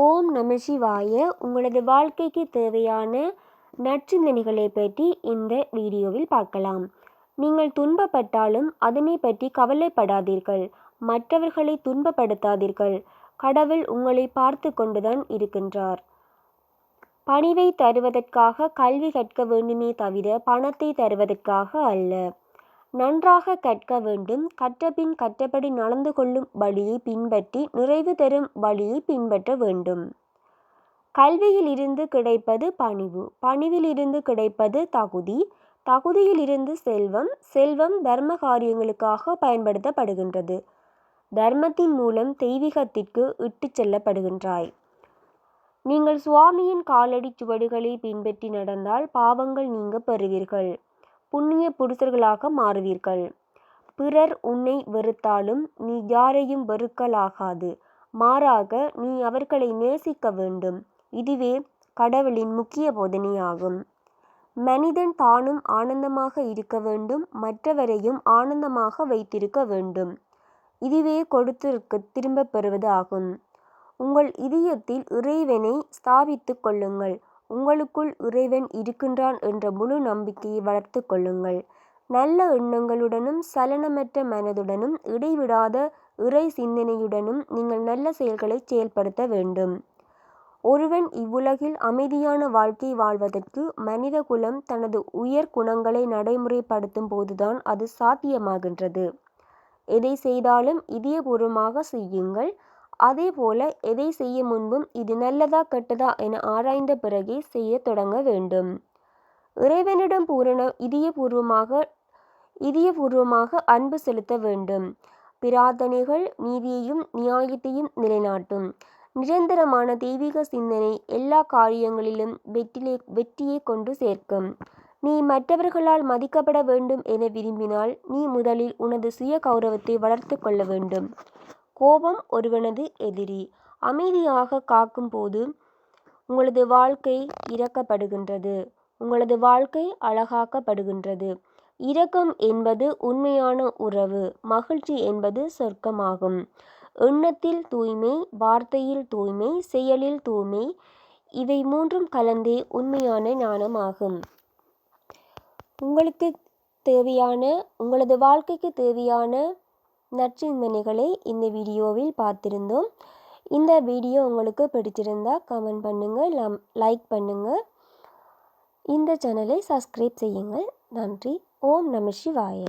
ஓம் நம சிவாய. உங்களது வாழ்க்கைக்கு தேவையான நற்சிந்தனைகளை பற்றி இந்த வீடியோவில் பார்க்கலாம். நீங்கள் துன்பப்பட்டாலும் அதனை பற்றி கவலைப்படாதீர்கள். மற்றவர்களை துன்பப்படுத்தாதீர்கள். கடவுள் உங்களை பார்த்து கொண்டுதான் இருக்கின்றார். பணிவை தருவதற்காக கல்வி கற்க வேண்டுமே தவிர பணத்தை தருவதற்காக அல்ல. நன்றாக கற்க வேண்டும். கற்றபின் கற்றபடி நடந்து கொள்ளும் வழியை பின்பற்றி நிறைவு தரும் வழியை பின்பற்ற வேண்டும். கல்வியில் இருந்து கிடைப்பது பணிவு, பணிவில் இருந்து கிடைப்பது தகுதி, தகுதியில் இருந்து செல்வம், செல்வம் தர்ம காரியங்களுக்காக பயன்படுத்தப்படுகின்றது. தர்மத்தின் மூலம் தெய்வீகத்திற்கு இட்டு செல்லப்படுகின்றாய். நீங்கள் சுவாமியின் காலடி சுவடுகளை பின்பற்றி நடந்தால் பாவங்கள் நீங்க பெறுவீர்கள். புண்ணிய புருஷர்களாக மாறுவீர்கள். பிறர் உன்னை வெறுத்தாலும் நீ யாரையும் வெறுக்கலாகாது. மாறாக நீ அவர்களை நேசிக்க வேண்டும். இதுவே கடவுளின் முக்கிய போதனையாகும். மனிதன் தானும் ஆனந்தமாக இருக்க வேண்டும். மற்றவரையும் ஆனந்தமாக வைத்திருக்க வேண்டும். இதுவே கொடுத்திற்கு திரும்ப பெறுவது ஆகும். உங்கள் இதயத்தில் இறைவனை ஸ்தாபித்து கொள்ளுங்கள். உங்களுக்குள் இறைவன் இருக்கின்றான் என்ற முழு நம்பிக்கையை வளர்த்து கொள்ளுங்கள். நல்ல எண்ணங்களுடனும் சலனமற்ற மனதுடனும் இடைவிடாத இறை சிந்தனையுடனும் நீங்கள் நல்ல செயல்களை செயல்படுத்த வேண்டும். ஒருவன் இவ்வுலகில் அமைதியான வாழ்க்கை வாழ்வதற்கு மனித குலம் தனது உயர் குணங்களை நடைமுறைப்படுத்தும் போதுதான் அது சாத்தியமாகின்றது. எதை செய்தாலும் இதயபூர்வமாக செய்யுங்கள். அதே போல எதை செய்ய முன்பும் இது நல்லதா கெட்டதா என ஆராய்ந்த பிறகே செய்ய தொடங்க வேண்டும். இறைவனிடம் பூரண இதயபூர்வமாக அன்பு செலுத்த வேண்டும். பிரார்த்தனைகள் நீதியையும் நியாயத்தையும் நிலைநாட்டும். நிரந்தரமான தெய்வீக சிந்தனை எல்லா காரியங்களிலும் வெற்றியை கொண்டு சேர்க்கும். நீ மற்றவர்களால் மதிக்கப்பட வேண்டும் என விரும்பினால் நீ முதலில் உனது சுய கௌரவத்தை வளர்த்து கொள்ள வேண்டும். கோபம் ஒருவனது எதிரி. அமைதியாக காக்கும் போது உங்களது வாழ்க்கை இரக்கப்படுகின்றது. உங்களது வாழ்க்கை அழகாக்கப்படுகின்றது. இரக்கம் என்பது உண்மையான உறவு. மகிழ்ச்சி என்பது சொர்க்கமாகும். எண்ணத்தில் தூய்மை, வார்த்தையில் தூய்மை, செயலில் தூய்மை, இவை மூன்றும் கலந்தே உண்மையான ஞானமாகும். உங்களது வாழ்க்கைக்கு தேவையான நற்சிந்தனைகளை இந்த வீடியோவில் பார்த்திருந்தோம். இந்த வீடியோ உங்களுக்கு பிடிச்சிருந்தா கமெண்ட் பண்ணுங்கள், லைக் பண்ணுங்கள், இந்த சேனலை சப்ஸ்கிரைப் செய்யுங்கள். நன்றி. ஓம் நம சிவாய.